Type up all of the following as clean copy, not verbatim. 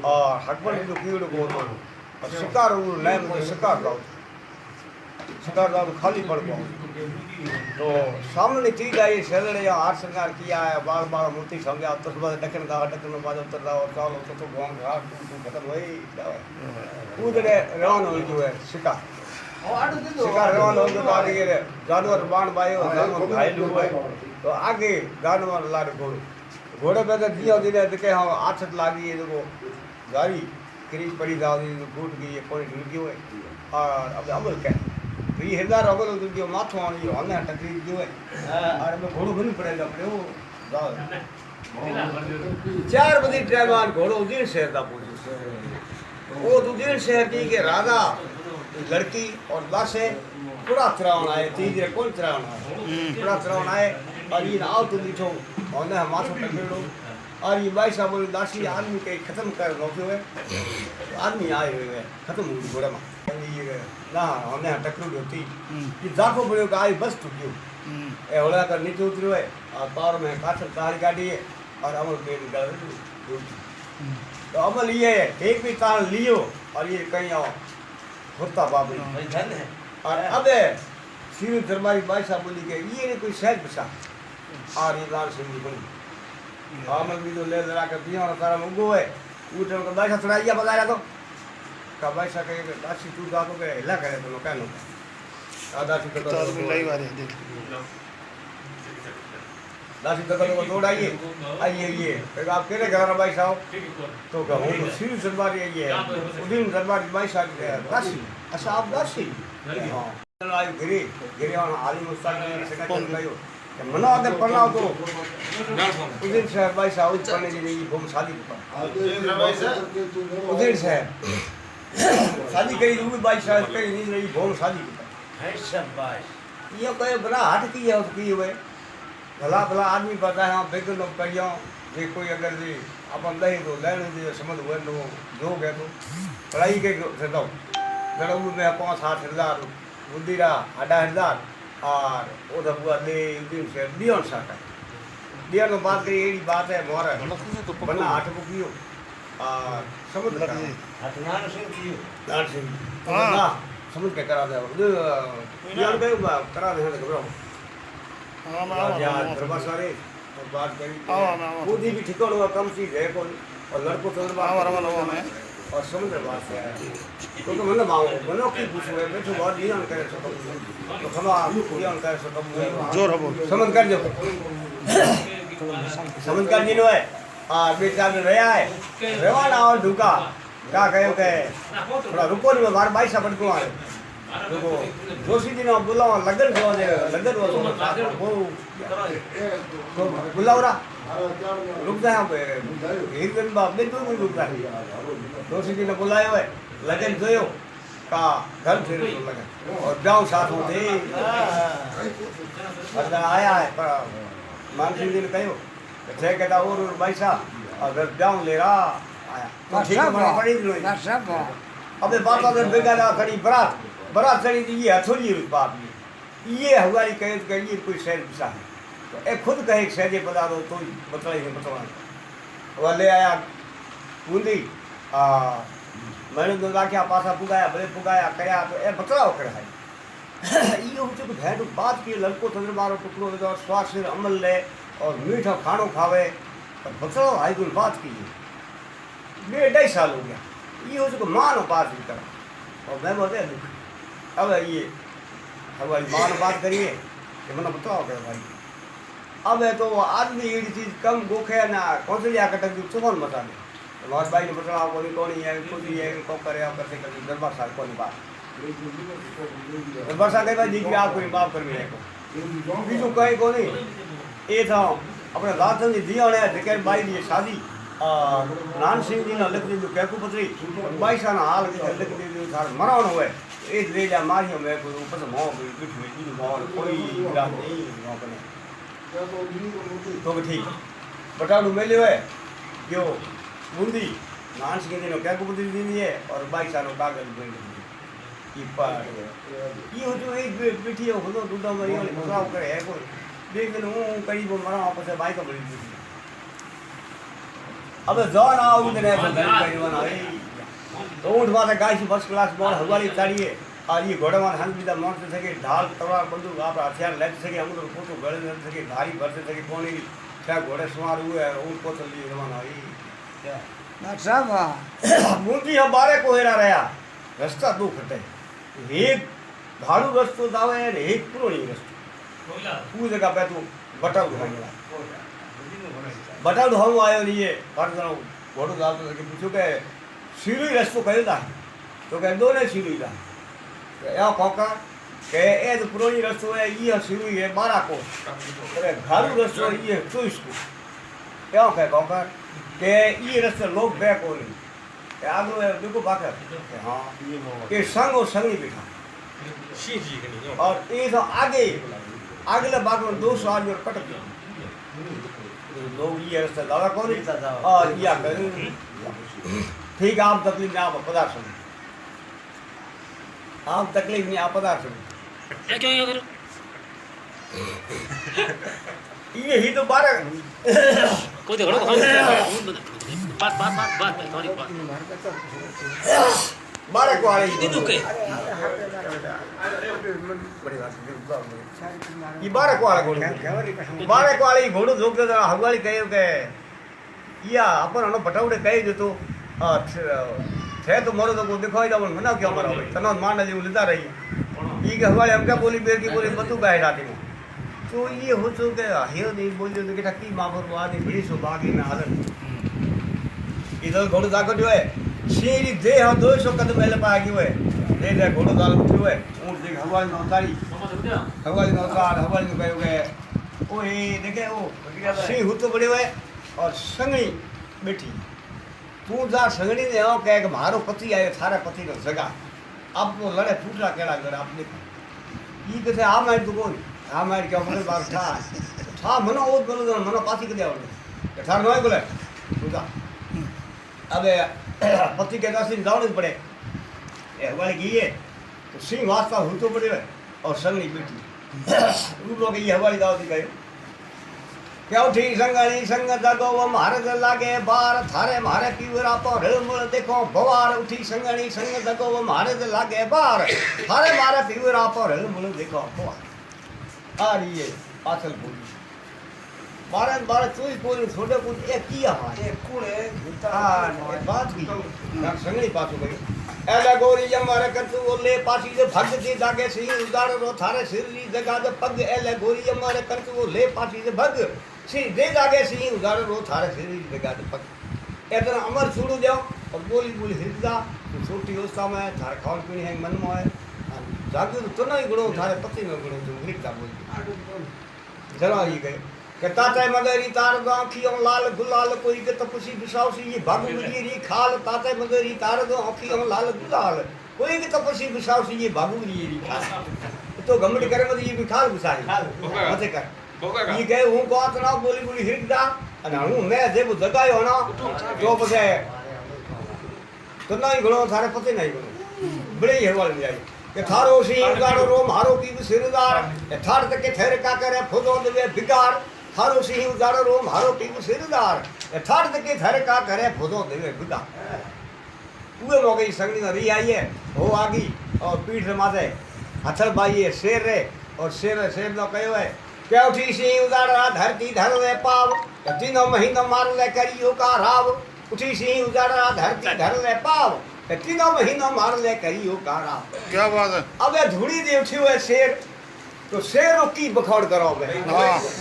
और हकबल जो कीड़ो को तो शिकार वो नए मुझे शिकार जाओ तो खाली पड़ गया तो सामने चीज आई शहर या हार श्रृंगार किया है बार बार मूर्ति सौ गया तो सुबह दक्षिण का दक्षिण बाद उत्तर का और चालो तो गांव घाट खत्म वही उधर रवाना हो जो है शिकार रवाना हो तो आगे जानवर बाण बायो जानवर घायल हुए तो आगे जानवर लाड घोड़े पे तो दिया दिन देखे हम आछत लागी है देखो गाड़ी क्रीज पड़ी जाओ फूट गई है कोई ढूंढ गई है और अब अमल क्या तो ये हृदय अमल हो गया माथो आनी हमने टकरी गई है और मैं घोड़ो बनी पड़ेगा अपने वो जाओ 4 बजे ट्रेन घोड़ो उदयन शहर का पहुंचे वो उदयन शहर की के राजा लड़की और दासे पूरा चरावन आए तीसरे कौन चरावन आए पूरा चरावन आए और ये आओ तो दिखो हमने माथो टकरो और ये भाई साहब बोले दासी आदमी के खत्म कर रोके हुए आदमी आए हुए खत्म हो घोड़े में ये ना हमने टकरू होती ये जाको बड़े का आई बस टूटियो ए होला कर नीचे उतरो है और पार में काछल तार गाड़ी है और अमल पे निकल तो अमल ये है एक भी तार लियो और ये कहीं आओ होता बाबरी और अब श्री दरबारी भाई साहब बोली के ये कोई शहर बसा और ये लाल सिंह बनी आमल भी तो ले जरा के पिया और तारा मुगो है उठन को बाइसा चढ़ाइया बगाया तो का बाइसा के दासी तू गा तो के हिला करे तो लोका नो दासी तो लाई वाले देख दासी तो को तोड़ाइए आइए ये फिर आप केरे घर में बाइसा तो कहूं तो श्री दरबारी ये उदिन दरबारी बाइसा दासी अच्छा आप दासी हां आयु गिरी गिरी और आली मुस्ताक ने सेकंड गयो मनो अगर पढ़ना हो तो उदिन शहर भाई साहब पढ़ने के लिए बहुत शादी उदिन शहर शादी करी रूबी भाई साहब करी नहीं रही बहुत शादी है शाबाश ये कोई बड़ा हट की है उसकी हुए भला भला आदमी पता है बेगन लोग करियो जे कोई अगर जी अपन दही तो लेने जी समझ हुए तो जो गए तो पढ़ाई के से दो गड़ू में 5-7 हजार बुद्धिरा 8,000 और उधर हुआ ले दिन से दियों साटा दियों तो बात करी यही बात है मोरा बना 8 बुकियो और समझ का हथियार से कियो दार से हां समझ के करा दे दियों के करा दे घबराओ हां यार दरबार सारे और बात करी खुद ही भी ठिकाना हुआ कम चीज है कोई और लड़को तो बात में और समुद्र बात से तो मतलब आओ बनो की पूछो है बैठो बहुत ध्यान करे सको तो खमा ध्यान करे सको जोर हो समझ कर जो समझ कर दिनो है आ बेटा ने रहा है रेवाना और ढुका क्या कहो के थोड़ा रुको नहीं बार 22 पट को आए देखो जोशी जी ने बुलाओ लगन जो दे लगन वो बुलाओरा रुक जा पे एक दिन बाप ने तो रुक जा जोशी जी ने बुलाया है लगन जोयो का घर फिर तो लगन और जाओ साथ में थे अच्छा आया है पर मानसिंह जी ने कहो छे कहता और भाई साहब अगर जाऊं ले रहा आया तो ठीक है बड़ा पड़ी लो सब अबे बात अगर बेगाना खड़ी बरात खड़ी थी ये हथोड़ी बाप ये हमारी कहे तो कहिए कोई शहर विसा है तो ए खुद कहे शहर बता दो तो बतला वह ले आया बूंदी मैंने दो क्या पासा पुगाया भले पुगाया कया तो ए बतलाओ कर है ये हो जो है तो बात की लड़को तंत्र मारो टुकड़ो दे और स्वास्थ्य अमल ले और मीठा खानो खावे और बतलाओ हाई कोई बात की 2.5 साल हो गया ये हो जो मानो बात भी करा और मैं बोलते अब ये हमारी माँ ने बात करिए कि मैंने बताओ कर भाई अब है तो आदमी ये चीज़ कम गोखे ना कौन से लिया कटक जो कौन बता दे हमारे भाई ने बताया कौन ही है खुद ही है कौन करे आप करते करते दरबार साल कौन बात दरबार साल कई बार जीत आप कोई माफ कर भी है बीजू कहीं को नहीं ये था अपने राजन जी दिया ने जगह भाई की शादी नान सिंह जी ने लिख दी जो कैकू पत्री भाई सा हाल लिख दी मरावन हुए एक ले जा मारियो मैं कोई ऊपर से मोह बिठ में जी मोह कोई इलाज नहीं मोह बने तो ठीक बटालू मेले है जो बूंदी नान सिंह जी ने कैकू पत्री दी है और भाई सा कागज दे ये पर ये जो एक बैठी है हो तो दूधा मरियो खराब करे है कोई देख दिन हूं करीब मरा आपस में भाई का बड़ी अब जॉन आओ ने तो परिवार आई तो ऊंट माथे गाय फर्स्ट क्लास मोड़ हवाली ताड़िए और ये घोड़े माथे हंस बीजा मोड़ से सके ढाल तलवार बंदूक आप हथियार ले सके हम लोग फोटो गले ले सके धारी भर से सके कोनी क्या घोड़े सवार हुए ऊंट को चल लिए रवाना आई क्या डॉक्टर साहब मुंडी हमारे को हेरा रहा रास्ता दो खटे एक भाड़ू रस्तो जावे ने एक पुरोनी रस्तो वो जगह पे तू बटाऊ ढांगला बटाऊ ढांग आयो लिए पर घोड़ो जाल तो पूछो के सीधी रस्तो कयो था तो कह दो ने सीधी था या कोका के ए तो पुरोनी रस्तो है ये सीधी है 12 को अरे घारू रस्तो ये 24 को क्या कह कोका के ये रस्ते लोग बैक हो नहीं के आगो है देखो बाकर हां ये संग और संगी बैठा और ये तो आगे अगले बाग में 200 आदमी और कट गए लोग ये रस्ते दावा कौन और या ठीक आप तकलीफ में आप पदार्थ सुनो आप तकलीफ में आप पदार्थ सुनो क्या करो ये ही तो 12 कोई देखो बात सॉरी बात 12 को आ रही ये दुख है ये 12 को आ रही 12 को आ रही घोड़ो जोक दे हवाली कहे के या अपन अनो पटावड़े कहे जो तो थे तो मरो तो दिखाई जाओ मना क्या मरा भाई तना मान जी लेता रही ये के हवाले हम क्या बोली बेर की बोली बतू गाय राती में तो ये हो तो के हियो नहीं बोलियो तो के की मां पर वादी बड़ी सो बागी में हालत इधर घोड़ो जाको जो है सीरी देह 200 कदम पहले पा गयो है दे घोड़ो दाल उठ्यो है ऊंट देख हवाली में उतारी हवाली में उतार हवाली में गयो के ओ ये देखे ओ सी हुतो बड़े हुए और संगणी बैठी तू जा संगणी ने आओ कहे कि मारो पति आयो थारे पति नो जगह अब वो लड़े फूटला केड़ा कर आपने ई कसे आ मार तू कोन आ मार के हमरे बात था मनो ओ बोलो मनो पासी के देवले थार नोय बोले तू जा अबे पति के दर्शन जाने पड़े ए वाले की है तो सिंह वास्ता हुतो पड़े और संगणी बैठी ऊ लोग ये हवाली दाव दी गए क्या उठी संगणी संग जगो वो महाराज लागे बार थारे मारे पीवरा पर मुड़ देखो भवार उठी संगणी संग जगो वो महाराज लागे बार थारे मारे पीवरा पर मुड़ देखो भवार आ रही है पाछल बोली 12 24 बोली छोटे कुछ एक किया हमारे एक कूड़े हां बात की संगणी पाछो गई एले गोरी जमारे कतु ओले पासी जे भगती जागे सिंह उदार रो थारे सिरली जगा दे पग एले गोरी जमारे कतु ओले पासी जे भग सी दे जागे सिंह उदार रो थारे सिरली जगा दे पग एदर अमर छुड़ू जाओ और बोली बोली हिरदा छोटी अवस्था में थारे खान पीनी है मन में है जागे तो नहीं गुणो थारे पति में गुणो तुम लिखता बोली चलो ये गए के ताते मगरी तार दो आँखियों लाल गुलाल कोई के तपसी बिसावसी ये भागु गिरी खाल ताते मगरी तार दो आँखियों लाल गुलाल कोई के तपसी बिसावसी ये भागु गिरी खाल तो गमड़ करे मत ये बिखाल बिसाई मते कर ये गए हूं को आतना बोली बोली हिरदा अने हूं मैं जे जगायो ना तो पसे तो नहीं गुणो थारे पते नहीं गुणो बड़े हवाल में जाई के थारो सिंह गाड़ो रो मारो की सिरदार थार तक के ठहर का करे फुदो देवे बिगार थारो सिंह उजाड़ो रो मारो टीकू सिरदार थार तक के ठहर का करे फुदो देवे बिगार उए मोगे संगनी न री आई है हो आगी और पीठ माथे हथल बाई है शेर रे और शेर नो कयो है क्या उठी सिंह उजाड़ा धरती धर ले पाव तीनों महीना मार ले करियो का राव उठी सिंह उजाड़ा धरती धर ले पाव तीनों महीना मार ले करियो का राव क्या बात है अबे धूड़ी दे उठियो है शेर तो शेरों की बखौड़ करो भाई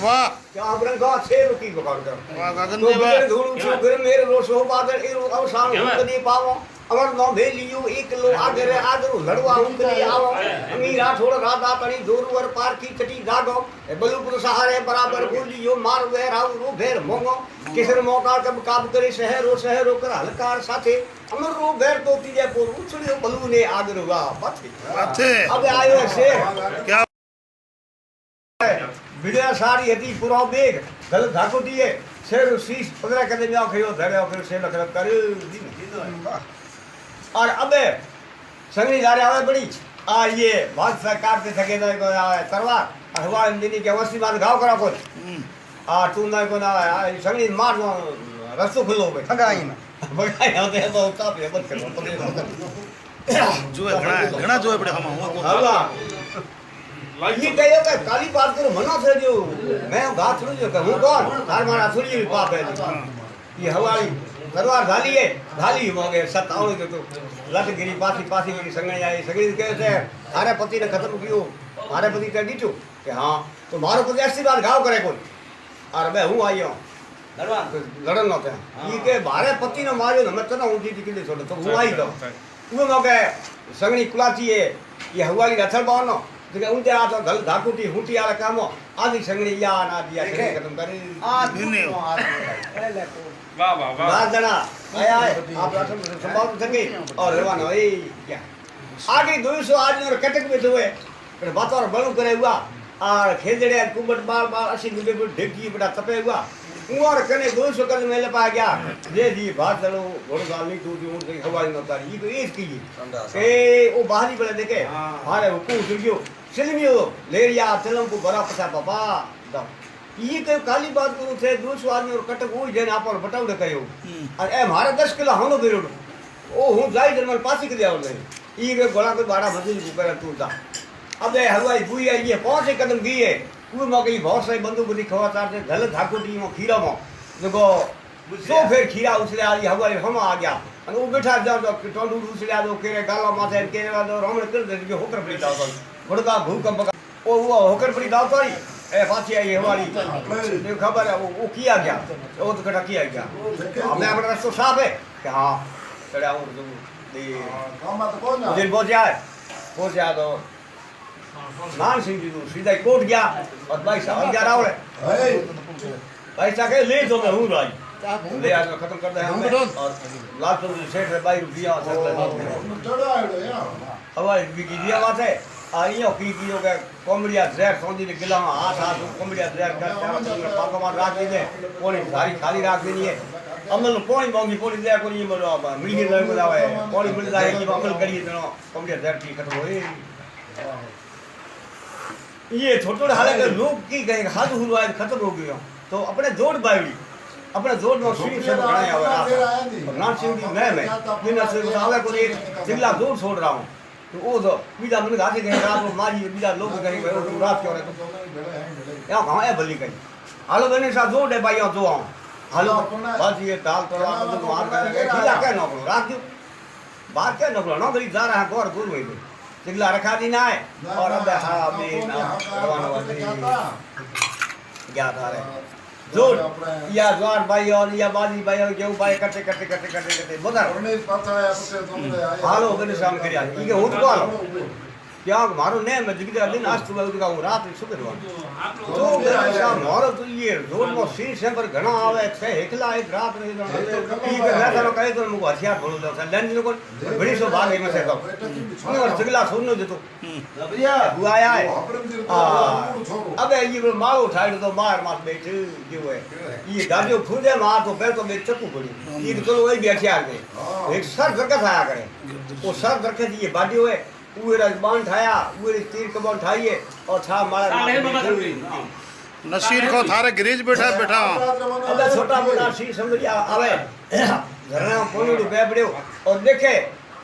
वाह क्या आप रंगा शेरों की बखौड़ करो वाह गगन तो देवा बिगर धूड़ उठो गर मेरे रोसो बादल एरो अवसान उनकनी पावो अमर नो भेलियो एक लो आगर आगर लड़वा उनकनी आवो अमीरा थोड़ा राधा तणी जोरवर पार की चटी जागो बलुपुर सहारे बराबर बोलियो मार वे राव रो भेर मोंगो किसर मौका कब काब करे शहरो कर हलकार साथे अमर रो भेर तो तीजे पोर उछड़ियो बलु ने आगर वा पाथे अब आयो है शेर क्या विजय सारी हती पुरो बेग गल धाकोटी है शेर शीश 15 कदम जाओ खयो धरे और शेर लखर कर और अबे संगनी जा रहे आवे बड़ी आ ये बात सरकार से थके तो को तरवार हवा इंजनी के वसी बात गांव करा को आ तू ना को ना संगनी मार રસ્તો ખુલ્લો હોય સગાઈમાં બગાઈ આવતે તો કાપે બંધ કરો જોવે ઘણા જોવે પડે હમણાં હું કહું. હવા ये कहो कि काली बात करो मना से जो मैं बात सुन जो कहूं कौन तार मारा सुनी पाप है ये हवाली दरबार ढाली हो गए सताओ तो लट गिरी पासी मेरी संगणी आई सगड़ी कहे थे थारे पति ने खत्म कियो मारे पति ते दीचो कि हां तो मारो पति ऐसी बात गाव करे कोई और मैं हूं आई हूं दरबार लड़न न थे ये के मारे पति ने मारियो न मैं तना ऊंची टिकली छोड़ तो हूं आई तो वो मगे संगणी कुलाची है ये हवाली रथल बानो तो ऊंचे आ तो गल धाकुटी हुटी वाला काम आदि संगणी या ना दिया खत्म करे વાહ વાહ વાહ बात जना आया है आप राशन संभाल सके और रवाना ए क्या आगे 200 आदमी और कटक में हुए पर बात और बड़ू करे हुआ और खेजड़े कुंबट बार 80 रुपए पर ढेकी बड़ा तपे हुआ और कने 200 कदम में पा गया जे जी बात चलो घोड़ गाल नहीं दूर दूर से हवाई न उतारी ये तो एज की ए वो बाहरी बड़े देखे हारे वो को सुगियो सिलमियो लेरिया चलम को बड़ा पछा पापा ये कयो काली बात करू थे 200 आदमी और कटक हो जने आपन बटावड़े कयो और ए मारे 10 किलो हानो बेरोड ओ हूं जाई जन पासी के देव नहीं ई के गोला को बाड़ा मजूरी को करे तू ता अब ए हवाई बुई आई ये 5 कदम गई है वो मगे बहुत सारी बंदूक बुरी खवातार से गल धाकुटी में खीरा में देखो तो फिर खीरा उसले आई हवाई हम आ गया और वो बैठा जाओ तो टोंडू उसले आ दो केरे गाला माथे केरे वा दो रमण कर दे के होकर पड़ी दाव बड़का भूकंप ओ वो होकर पड़ी दाव तोरी ए पाछी आई हवाली देखो खबर है वो किया गया वो तो कटा किया गया हमने अपना रास्ता साफ है कि हां चढ़ा हूं तो दे दिन पहुंचा तो नान सिंह जी सीधा कोर्ट गया और भाई साहब जा रहा है भाई साहब के ले तो मैं हूं राज ले आज खत्म कर दे हमने और लाख तो सेठ है भाई रुपया हवाई बिकी दिया बात है आइयो की हो गया कोमड़िया जहर सोंदी ने गिला हाथ कोमड़िया जहर कर पाको मार राख दे कोनी सारी खाली राख देनी है अमल कोनी मांगी कोनी दे कोनी मरो मिली दे को जावे कोनी मिल जाए की अमल करिए तो कोमड़िया जहर की खत्म होए ये छोटो हाले के लोग की गए हाथ हुआ खत्म हो गयो तो अपने जोड़ बावड़ी अपने जोड़ में श्री से बनाया हुआ और ना सिंह की मैं बिना से आवे को एक जिला जोड़ छोड़ रहा हूं तो वो तो बीजा मन गाते गए रात को मारी बीजा लोग कहीं गए तो रात क्यों रहे तो या कहां है भली कहीं हालो बने सा जोड़ है भाई जो आऊं हालो बस ये दाल तोड़ा तो मार कर खिला के नो रात जो बात क्या नो नो गरी जा रहा गोर दूर हुई जिला रखा दी ना है और अब हां बे ना रवाना वाली क्या था रे जोड़ या ज्वार भाई और या बाजी भाई और केउ भाई कटे बोला हालो बने शाम करिया ई के होत को हालो क्या मारो ने मैं जिगदा दिन आज सुबह उठा हूं रात सुबह तो मेरा शाम मारो तो ये रोड में सी सेंपर घणा आवे छे एकला एक रात रही ई के मैं तारो कहे तो मुको हथियार बोलो दो लेंज को बड़ी सो भाग में से तो और जिगला सुननो देतो बुआ आया है अबे ये मारो उठाई तो मार बैठ जो है ये गाजो खुदे मार तो फिर तो मैं चक्कू पड़ी ये चलो वही बैठे आ गए एक सर दरकत आया करे वो सर दरकत ये बाडी हुए उए रजबान ठाया उए तीर कबान ठाइए और छा मारा नसीर को थारे गिरीज बैठा अबे छोटा मोटा सी समझिया आवे घरना पोनडू बेबड़ियो और देखे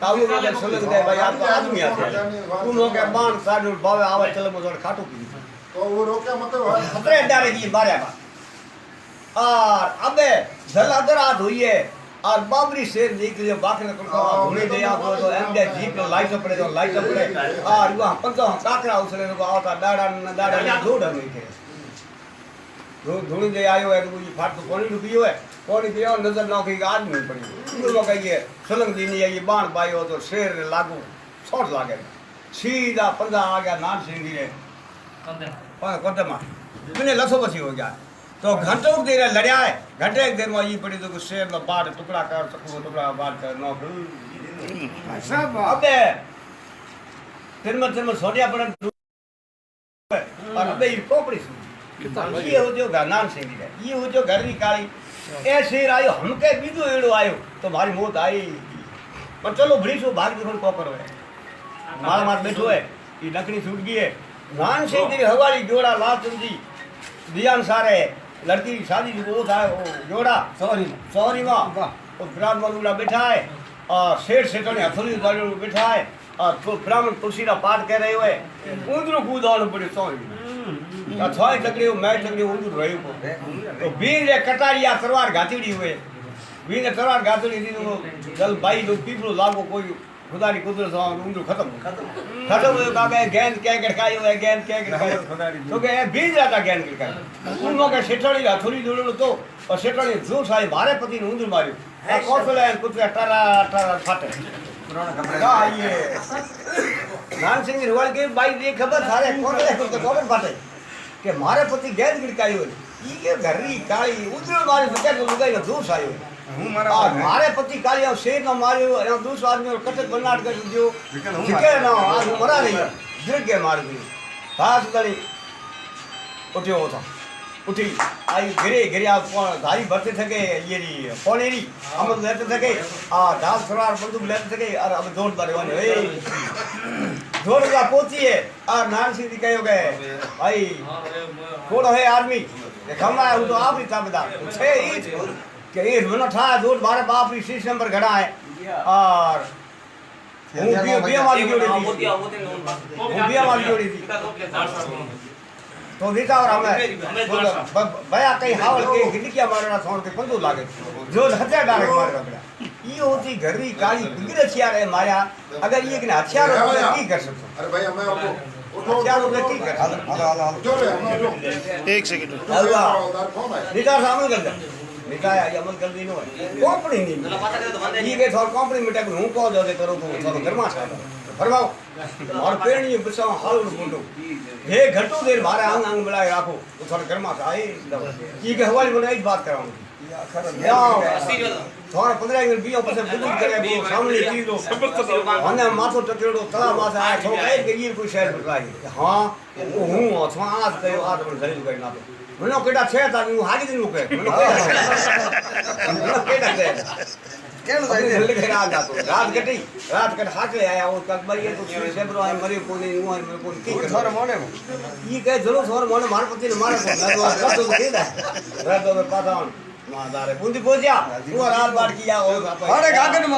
ताऊ में सलग दे भाई आप आदमी आते तुम लोग के बाण साडू बावे आवे चल मोजड़ खाटू की तो वो रोके मतलब खतरे डारे की मारे बा और अबे जलादर रात हुई है और बाबरी शेर निकले बाकने को घूमे दे आप तो एमडे जीप लाइट पड़े और वहां पंजा काकरा उसले को आता दाड़ा जोड़ नहीं के धुणी दे आयो है तो ये फाट तो पानी डूबी है पानी पियो नजर ना की आदमी पड़ी वो कहिए सलंग दी नहीं ये बाण पायो तो शेर लागू शॉट लागे सीधा पंजा आ गया नान सिंह जी ने कदम मैंने लसो बसी हो गया तो घंटों देर लड़या है घंटे एक देर में ये पड़ी तो शेर में बाढ़ टुकड़ा कर सकूं टुकड़ा बाढ़ कर नो सब अबे फिर मैं सोडिया पर और अबे ये खोपड़ी ये हो जो नाम सिंह जी ये हो जो घर की काली ए शेर आयो हमके बीजो एड़ो आयो तो मारी मौत आई पर चलो बड़ी सो भाग देखो को करो है माल मार बैठो है ये नकड़ी छूट गई है नान सिंह जी हवाली जोड़ा लाल चंद जी दियान सारे लड़की की शादी जो वो था वो जोड़ा सौरी माँ वो ब्राह्मण वाला बैठा है और शेर सेठने हथोड़ी उतारे बैठा है और तो ब्राह्मण तुलसी का पाठ कह रहे हुए ऊंधरो कूदानो पड़े सौरी छह तकड़ियो मैं तकड़ियो ऊंधरो रह्यो को तो बीर रे कटारिया तलवार घातीड़ी हुए बीर ने तलवार घातीड़ी थी तो जल भाई जो पीपलो लागो कोई खुदा की कुदरत से ऊंधरो खत्म हुए काका गेंद क्या गड़काई हुए गेंद क्या गड़काई तो के बीज जाता गेंद गड़काई उनको के सेठड़ी हथोड़ी जोड़ो तो और सेठड़ी जो साई मारे पति ने ऊंधर मारियो कौशल कुछ टरा टरा फाटे पुराना ये नान सिंह रिवाल के भाई ये खबर सारे कौन फाटे के मारे पति गेंद गड़काई हुई ई के घरी काली ऊंधर मारे सके तो लुगाई का जोश आयो मारे पति काली और शेर ना मारियो या दूसरा आदमी और कटक बनाट कर दियो ठीक ना आज मरा नहीं गिर के मार दी खास दली उठियो था उठी आई गिरे आप धारी भरते थे ये री पौनेरी हम लेते थे आ दास सरार बंदूक लेते थे और अब दौड़ बारे वाले ए दौड़ का पोती है और नान सिंह कहो गए भाई कौन है आदमी खमा है वो तो आप ही ताबेदार छे ही कि ये रोना था दौड़ बारे बाप ही शीश नंबर घड़ा है और वो बिया वाली जोड़ी थी तो नीता और हमें भया कहीं हावल के हिंदकिया मारना सोन के पंदो लागे जो हथियार डाले मारे रखड़ा ये होती घरी काली बिगड़ हथियार है माया अगर ये कि हथियार हो तो की कर सकते अरे भाई हमें आपको हथियार हो तो की कर जो रे हम एक सेकंड उधर कौन है नीता सामने कर नीता ये अमल कर दी नो कंपनी नहीं ये के थोड़ कंपनी में टक हूं को जो करो तो थोड़ा गरमा छा फरमाओ और पेणी बिसा हाल बोलो हे घटो देर मारे अंग अंग मिलाए रखो तो थोड़ा गरमा था ये के हवाले बनाई बात कराऊंगी थोड़ा 15 मिनट बियो पसे बुजुर्ग करे वो सामने चीज लो हने माथो टकेड़ो तला माथा आए थो कहे के ये कोई शहर बताई हां हूं अथवा आज कयो आज पर जरूर करना तो मनो केडा छे ता नु हागी दिन मुके मनो केडा दे केन जाई जल्दी घर आ जातो रात कट हाके आया वो ककबर ये तो से बरो आई मरे को नहीं हुआ मेरे को की थोर मोने ये कहे जरूर थोर मोने मार पति ने मारे को तो केदा रात में पाता मादारे बुंदी पोजिया वो रात बात किया हो अरे गागन में